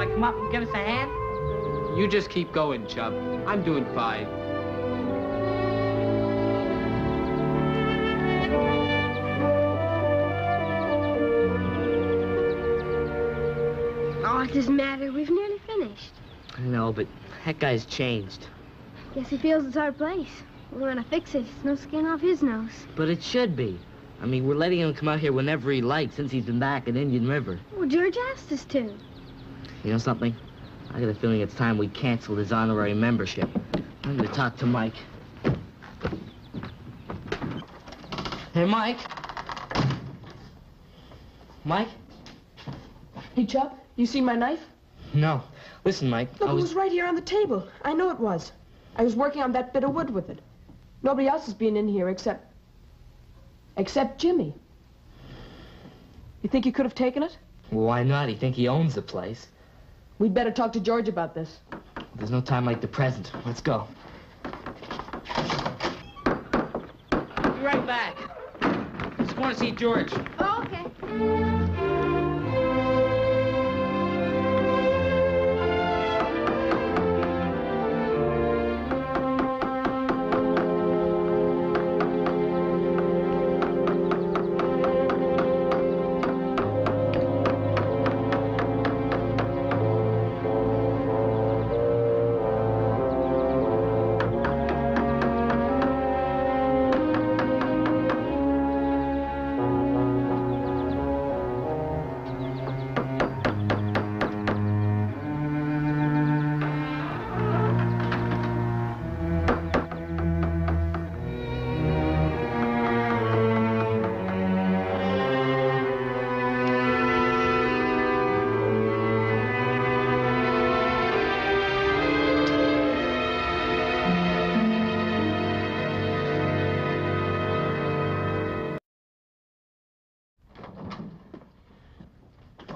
Come up and give us a hand? You just keep going, Chub. I'm doing fine. Oh, it doesn't matter. We've nearly finished. I know, but that guy's changed. Guess he feels it's our place. We want to fix it. It's no skin off his nose. But it should be. I mean, we're letting him come out here whenever he likes since he's been back at Indian River. Well, George asked us to. You know something? I got a feeling it's time we canceled his honorary membership. I'm gonna talk to Mike. Hey, Mike. Mike? Hey, Chuck, you see my knife? No. Listen, Mike, Look, it was right here on the table. I know it was. I was working on that bit of wood with it. Nobody else has been in here except Jimmy. You think you could have taken it? Well, why not? He think he owns the place. We'd better talk to George about this. There's no time like the present. Let's go. Be right back. Just want to see George. Oh, okay.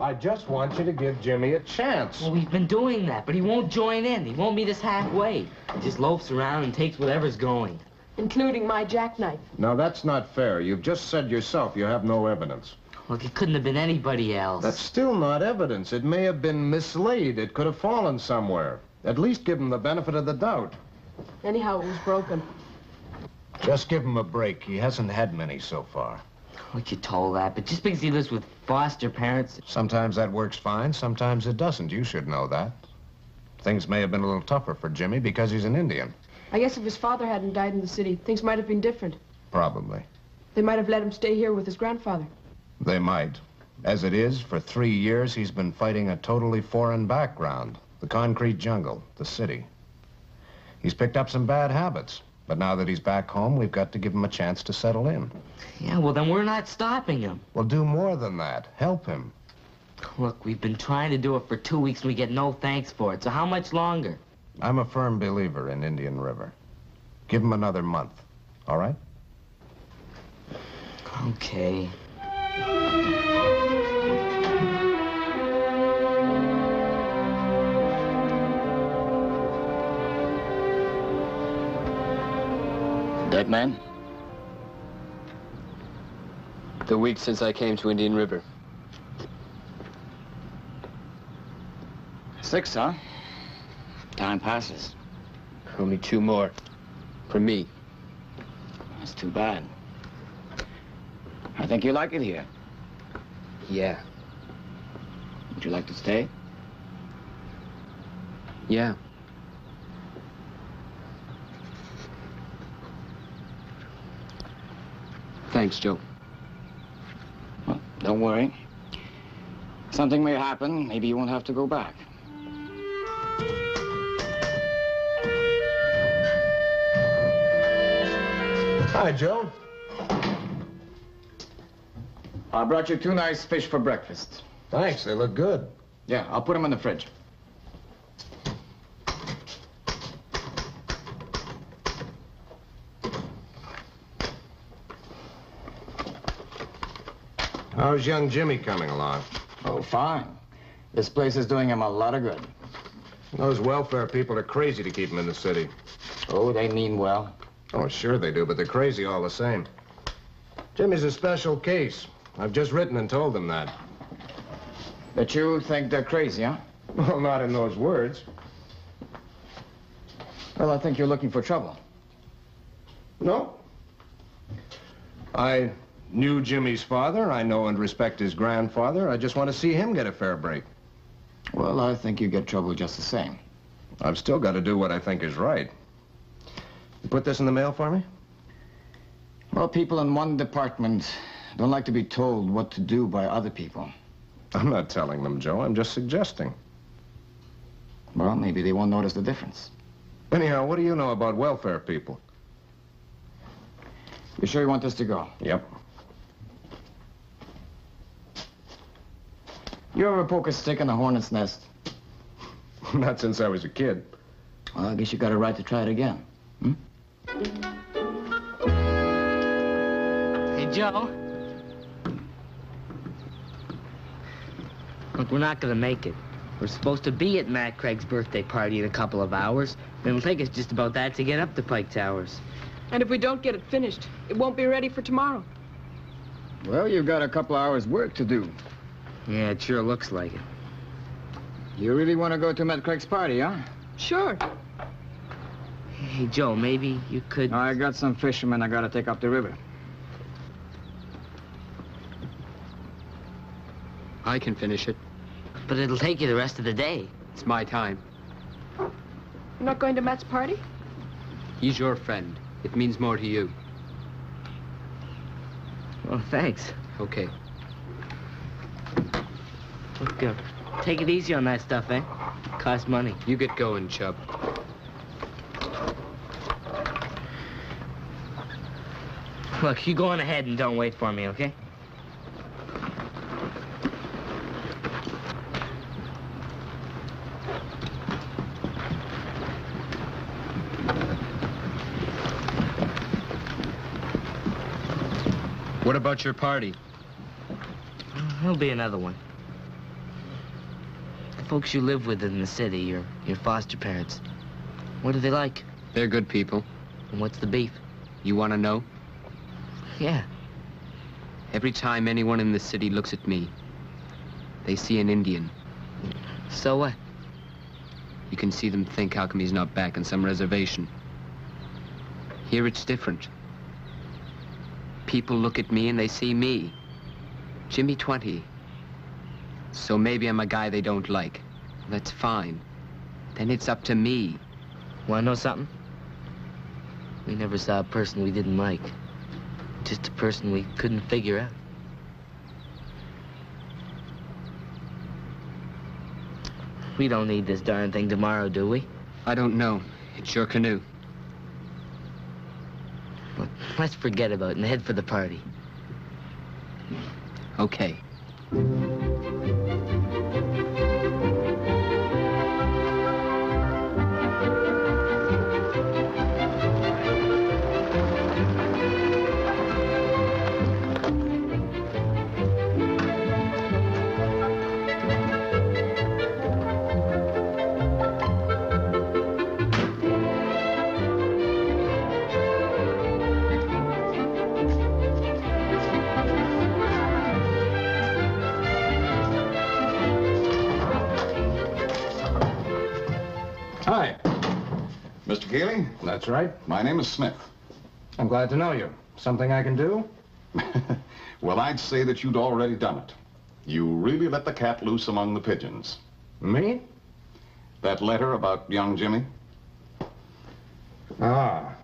I just want you to give Jimmy a chance. Well, we've been doing that, but he won't join in. He won't meet us halfway. He just loafs around and takes whatever's going. Including my jackknife. Now, that's not fair. You've just said yourself you have no evidence. Look, it couldn't have been anybody else. That's still not evidence. It may have been mislaid. It could have fallen somewhere. At least give him the benefit of the doubt. Anyhow, it was broken. Just give him a break. He hasn't had many so far. Look, you told that, but just because he lives with foster parents... Sometimes that works fine, sometimes it doesn't. You should know that. Things may have been a little tougher for Jimmy because he's an Indian. I guess if his father hadn't died in the city, things might have been different. Probably. They might have let him stay here with his grandfather. They might. As it is, for 3 years, he's been fighting a totally foreign background. The concrete jungle, the city. He's picked up some bad habits. But now that he's back home, we've got to give him a chance to settle in. Yeah, well, then we're not stopping him. Well, do more than that. Help him. Look, we've been trying to do it for 2 weeks and we get no thanks for it. So how much longer? I'm a firm believer in Indian River. Give him another month, all right? Okay. Dead man? The week since I came to Indian River. 6, huh? Time passes. Only 2 more. For me. That's too bad. I think you like it here. Yeah. Would you like to stay? Yeah. Thanks, Joe. Well, don't worry. Something may happen. Maybe you won't have to go back. Hi, Joe. I brought you 2 nice fish for breakfast. Thanks, they look good. Yeah, I'll put them in the fridge. How's young Jimmy coming along? Oh, fine. This place is doing him a lot of good. Those welfare people are crazy to keep him in the city. Oh, they mean well. Oh, sure they do, but they're crazy all the same. Jimmy's a special case. I've just written and told them that. But you think they're crazy, huh? Well, not in those words. Well, I think you're looking for trouble. No. I knew Jimmy's father. I know and respect his grandfather. I just want to see him get a fair break. Well, I think you get trouble just the same. I've still got to do what I think is right. You put this in the mail for me? Well, people in one department don't like to be told what to do by other people. I'm not telling them, Joe. I'm just suggesting. Well, maybe they won't notice the difference. Anyhow, what do you know about welfare people? You sure you want this to go? Yep. You ever poke a stick in a hornet's nest? Not since I was a kid. Well, I guess you got a right to try it again. Hmm? Hey, Joe. Look, we're not gonna make it. We're supposed to be at Matt Craig's birthday party in a couple of hours. It'll take us just about that to get up to Pike Towers. And if we don't get it finished, it won't be ready for tomorrow. Well, you've got a couple hours work to do. Yeah, it sure looks like it. You really want to go to Matt Craig's party, huh? Sure. Hey, Joe, maybe you could... I got some fishermen I gotta take up the river. I can finish it. But it'll take you the rest of the day. It's my time. You're not going to Matt's party? He's your friend. It means more to you. Well, thanks. Okay. Look, take it easy on that stuff, eh? Costs money. You get going, Chub. Look, you go on ahead and don't wait for me, okay? What about your party? There'll be another one. The folks you live with in the city, your foster parents, what are they like? They're good people. And what's the beef? You want to know? Yeah. Every time anyone in the city looks at me, they see an Indian. So what? You can see them think, how come he's not back on some reservation? Here it's different. People look at me and they see me. Jimmy 20. So maybe I'm a guy they don't like. That's fine. Then it's up to me. Want to know something? We never saw a person we didn't like. Just a person we couldn't figure out. We don't need this darn thing tomorrow, do we? I don't know. It's your canoe. Well, let's forget about it and head for the party. Okay. Hi. Mr. Keeley, That's right. my name is Smith. I'm glad to know you. Something I can do? Well, I'd say that you'd already done it. You really let the cat loose among the pigeons. Me? That letter about young Jimmy? Ah.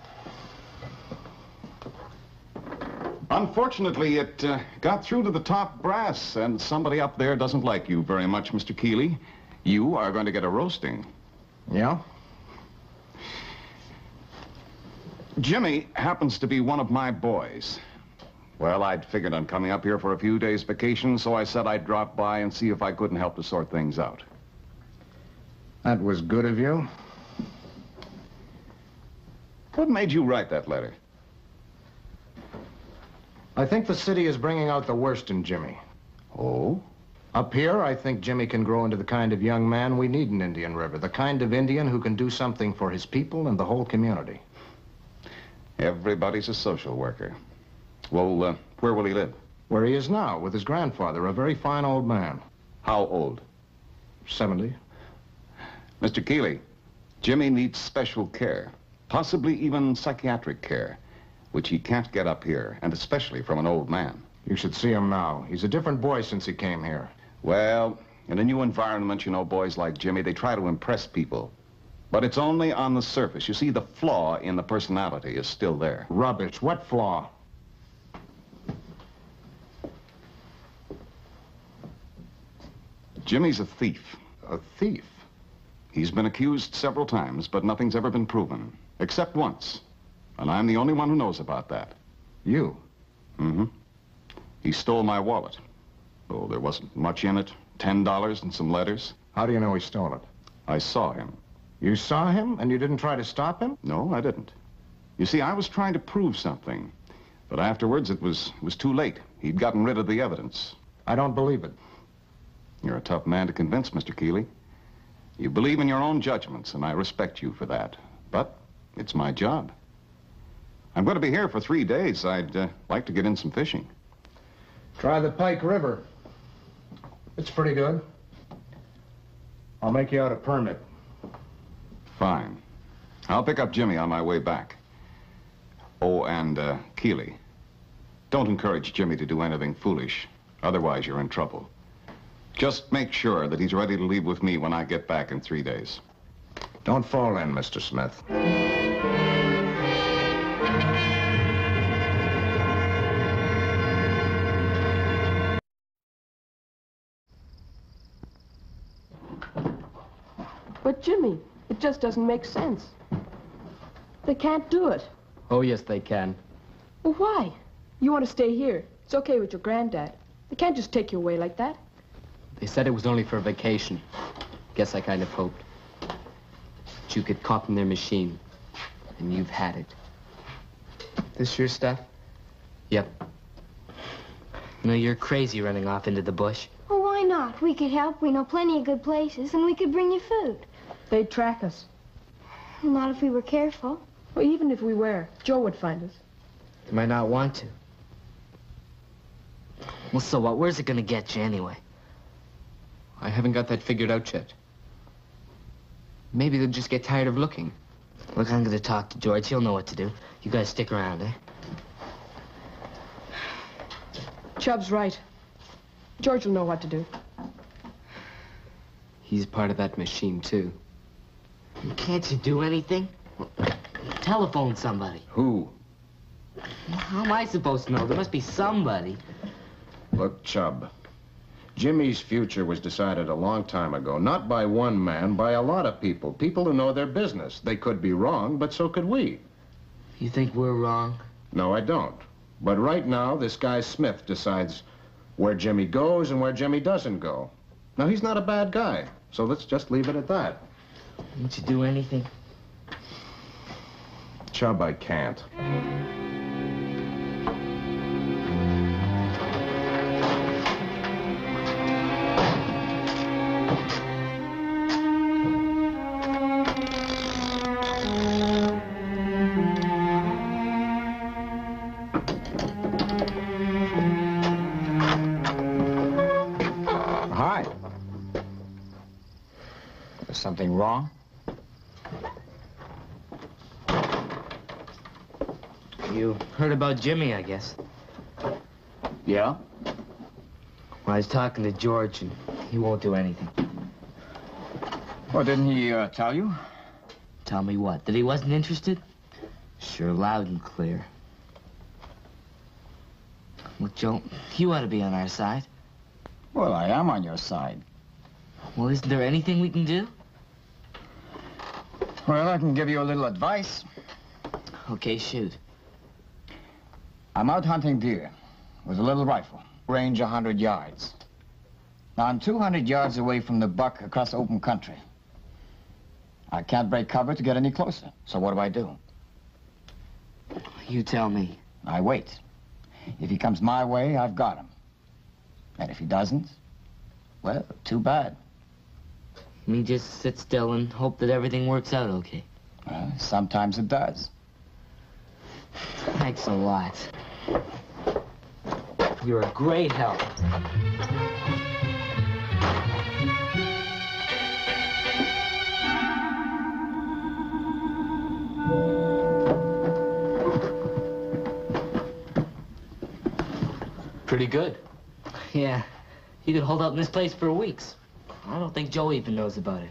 Unfortunately, it got through to the top brass, and somebody up there doesn't like you very much, Mr. Keeley. You are going to get a roasting. Yeah? Jimmy happens to be one of my boys. Well, I'd figured on coming up here for a few days' vacation, so I said I'd drop by and see if I couldn't help to sort things out. That was good of you. What made you write that letter? I think the city is bringing out the worst in Jimmy. Oh? Up here, I think Jimmy can grow into the kind of young man we need in Indian River. The kind of Indian who can do something for his people and the whole community. Everybody's a social worker. Well, where will he live? Where he is now, with his grandfather, a very fine old man. How old? 70. Mr. Keeley, Jimmy needs special care, possibly even psychiatric care, which he can't get up here, and especially from an old man. You should see him now. He's a different boy since he came here. Well, in a new environment, you know, boys like Jimmy, they try to impress people. But it's only on the surface. You see, the flaw in the personality is still there. Rubbish. What flaw? Jimmy's a thief. A thief? He's been accused several times, but nothing's ever been proven. Except once. And I'm the only one who knows about that. You? Mm-hmm. He stole my wallet. Oh, there wasn't much in it. $10 and some letters. How do you know he stole it? I saw him. You saw him, and you didn't try to stop him? No, I didn't. You see, I was trying to prove something. But afterwards, it was too late. He'd gotten rid of the evidence. I don't believe it. You're a tough man to convince, Mr. Keeley. You believe in your own judgments, and I respect you for that. But it's my job. I'm going to be here for 3 days. I'd like to get in some fishing. Try the Pike River. It's pretty good. I'll make you out a permit. Fine. I'll pick up Jimmy on my way back. Oh, and Keeley, don't encourage Jimmy to do anything foolish. Otherwise, you're in trouble. Just make sure that he's ready to leave with me when I get back in 3 days. Don't fall in, Mr. Smith. But, Jimmy, it just doesn't make sense. They can't do it. Oh, yes, they can. Well, why? You want to stay here. It's okay with your granddad. They can't just take you away like that. They said it was only for a vacation. Guess I kind of hoped. But you get caught in their machine, and you've had it. This your stuff? Yep. You know, you're crazy running off into the bush. Well, why not? We could help. We know plenty of good places, and we could bring you food. They'd track us. Well, not if we were careful. Well, even if we were, Joe would find us. They might not want to. Well, so what? Where's it gonna get you anyway? I haven't got that figured out yet. Maybe they'll just get tired of looking. Look, I'm gonna talk to George. He'll know what to do. You guys stick around, eh? Chubb's right. George will know what to do. He's part of that machine, too. Can't you do anything? Telephone somebody. Who? How am I supposed to know? There must be somebody. Look, Chubb. Jimmy's future was decided a long time ago. Not by one man, by a lot of people. People who know their business. They could be wrong, but so could we. You think we're wrong? No, I don't. But right now, this guy Smith decides where Jimmy goes and where Jimmy doesn't go. Now, he's not a bad guy, so let's just leave it at that. Won't you do anything? Chubb, I can't. Hi. Is something wrong? You heard about Jimmy, I guess. Yeah? Well, I was talking to George, and he won't do anything. Well, didn't he tell you? Tell me what? That he wasn't interested? Sure, loud and clear. Well, Joe, you ought to be on our side. Well, I am on your side. Well, isn't there anything we can do? Well, I can give you a little advice. Okay, shoot. I'm out hunting deer with a little rifle, range 100 yards. Now, I'm 200 yards away from the buck across open country. I can't break cover to get any closer, so what do? You tell me. I wait. If he comes my way, I've got him. And if he doesn't, well, too bad. Me just sit still and hope that everything works out okay. Well, sometimes it does. Thanks a lot. You're a great help. Pretty good. Yeah, you could hold out in this place for weeks. I don't think Joe even knows about it.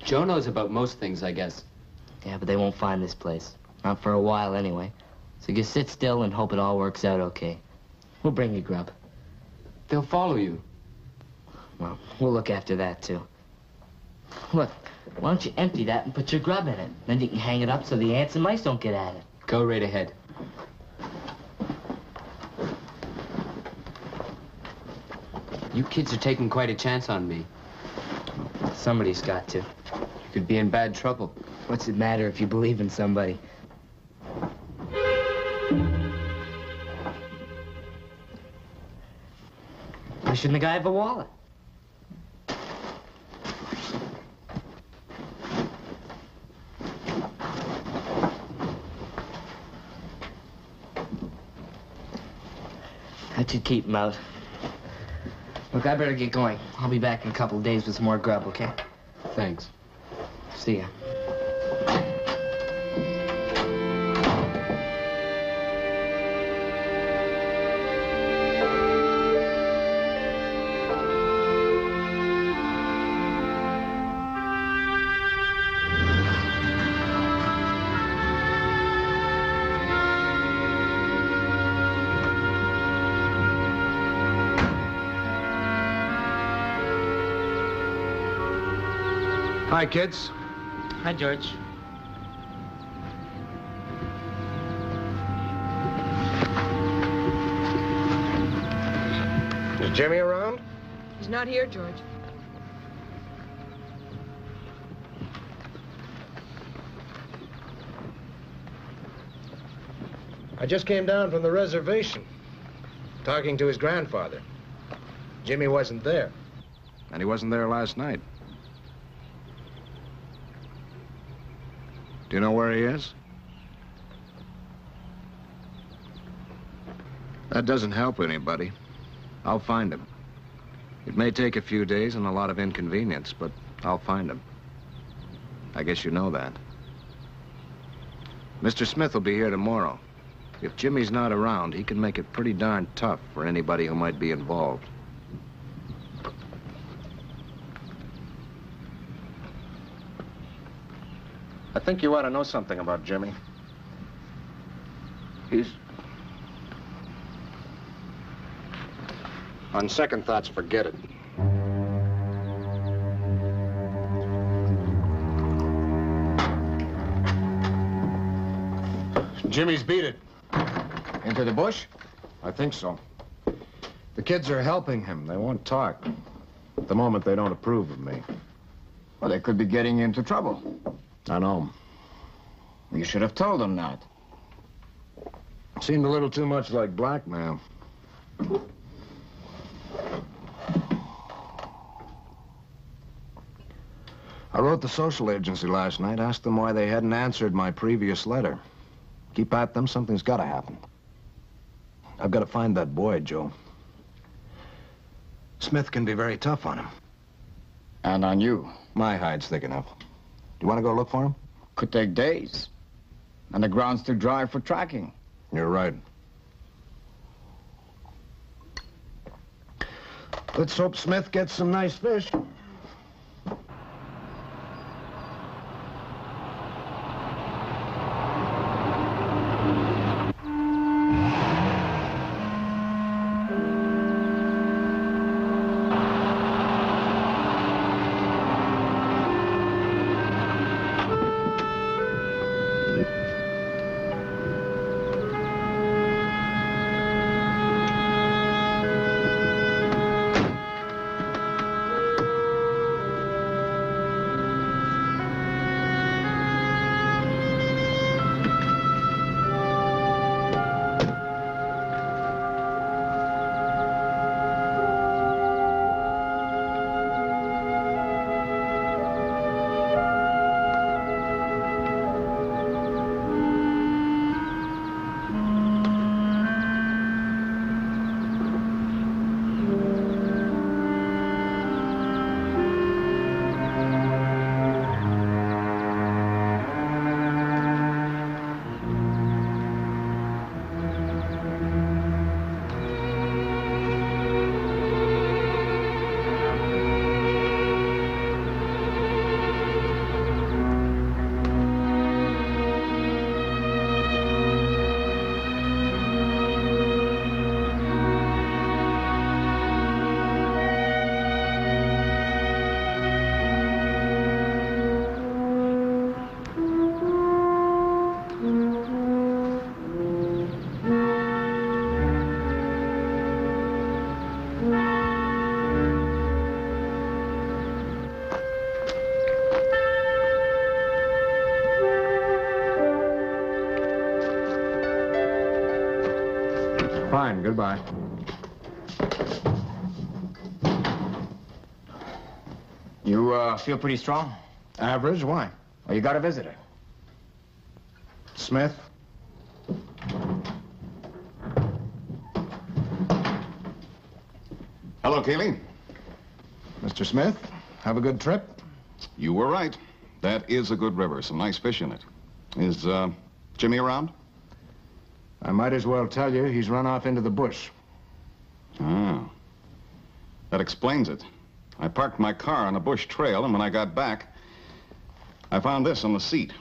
Joe knows about most things, I guess. Yeah, but they won't find this place. Not for a while, anyway. So just sit still and hope it all works out okay. We'll bring you grub. They'll follow you. Well, we'll look after that, too. Look, why don't you empty that and put your grub in it? Then you can hang it up so the ants and mice don't get at it. Go right ahead. You kids are taking quite a chance on me. Somebody's got to. You could be in bad trouble. What's it matter if you believe in somebody? Why shouldn't the guy have a wallet? That should keep him out. Look, I better get going. I'll be back in a couple of days with some more grub, okay? Thanks. See ya. Hi, kids. Hi, George. Is Jimmy around? He's not here, George. I just came down from the reservation, talking to his grandfather. Jimmy wasn't there. And he wasn't there last night. Do you know where he is? That doesn't help anybody. I'll find him. It may take a few days and a lot of inconvenience, but I'll find him. I guess you know that. Mr. Smith will be here tomorrow. If Jimmy's not around, he can make it pretty darn tough for anybody who might be involved. I think you ought to know something about Jimmy. He's... On second thoughts, forget it. Jimmy's beat it. Into the bush? I think so. The kids are helping him. They won't talk. At the moment, they don't approve of me. Well, they could be getting into trouble. I know. You should have told them that. Seemed a little too much like blackmail. I wrote the social agency last night, asked them why they hadn't answered my previous letter. Keep at them, something's got to happen. I've got to find that boy, Joe. Smith can be very tough on him. And on you. My hide's thick enough. Do you want to go look for him? Could take days. And the ground's too dry for tracking. You're right. Let's hope Smith gets some nice fish. Fine, goodbye. You, feel pretty strong? Average? Why? Well, you got a visitor. Smith? Hello, Keeley. Mr. Smith, have a good trip? You were right. That is a good river. Some nice fish in it. Is, Jimmy around? I might as well tell you he's run off into the bush. Oh. That explains it. I parked my car on a bush trail, and when I got back, I found this on the seat.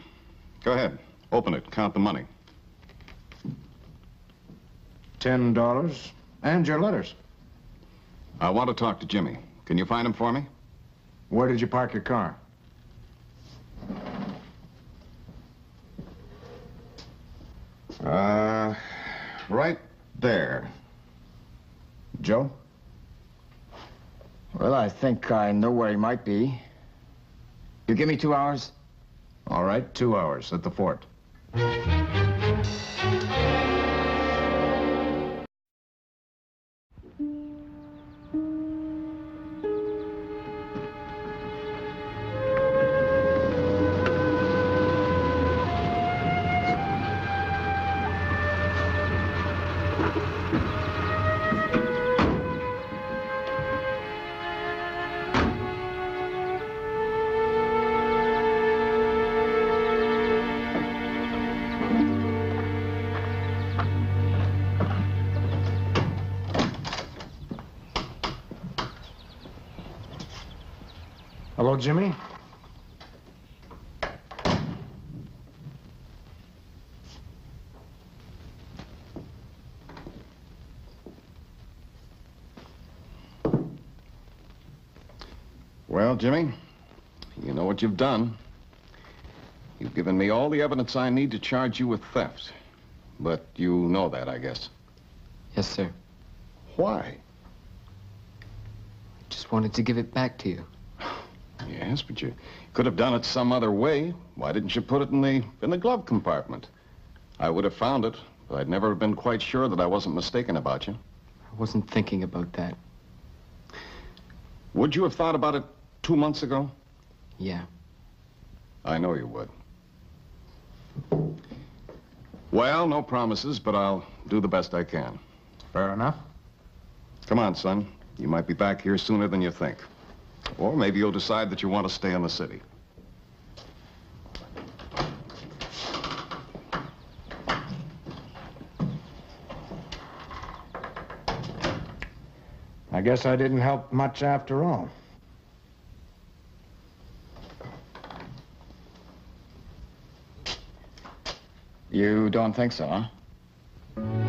Go ahead. Open it. Count the money. $10. And your letters. I want to talk to Jimmy. Can you find him for me? Where did you park your car? Right there. Joe? Well, I think I know where he might be. You give me 2 hours? All right, 2 hours at the fort. Hello, Jimmy? Well, Jimmy, you know what you've done. You've given me all the evidence I need to charge you with theft. But you know that, I guess. Yes, sir. Why? Just wanted to give it back to you. Yes, but you could have done it some other way. Why didn't you put it in the glove compartment? I would have found it, but I'd never been quite sure that I wasn't mistaken about you. I wasn't thinking about that. Would you have thought about it 2 months ago? Yeah. I know you would. Well, no promises, but I'll do the best I can. Fair enough. Come on, son. You might be back here sooner than you think. Or maybe you'll decide that you want to stay in the city. I guess I didn't help much after all. You don't think so, huh?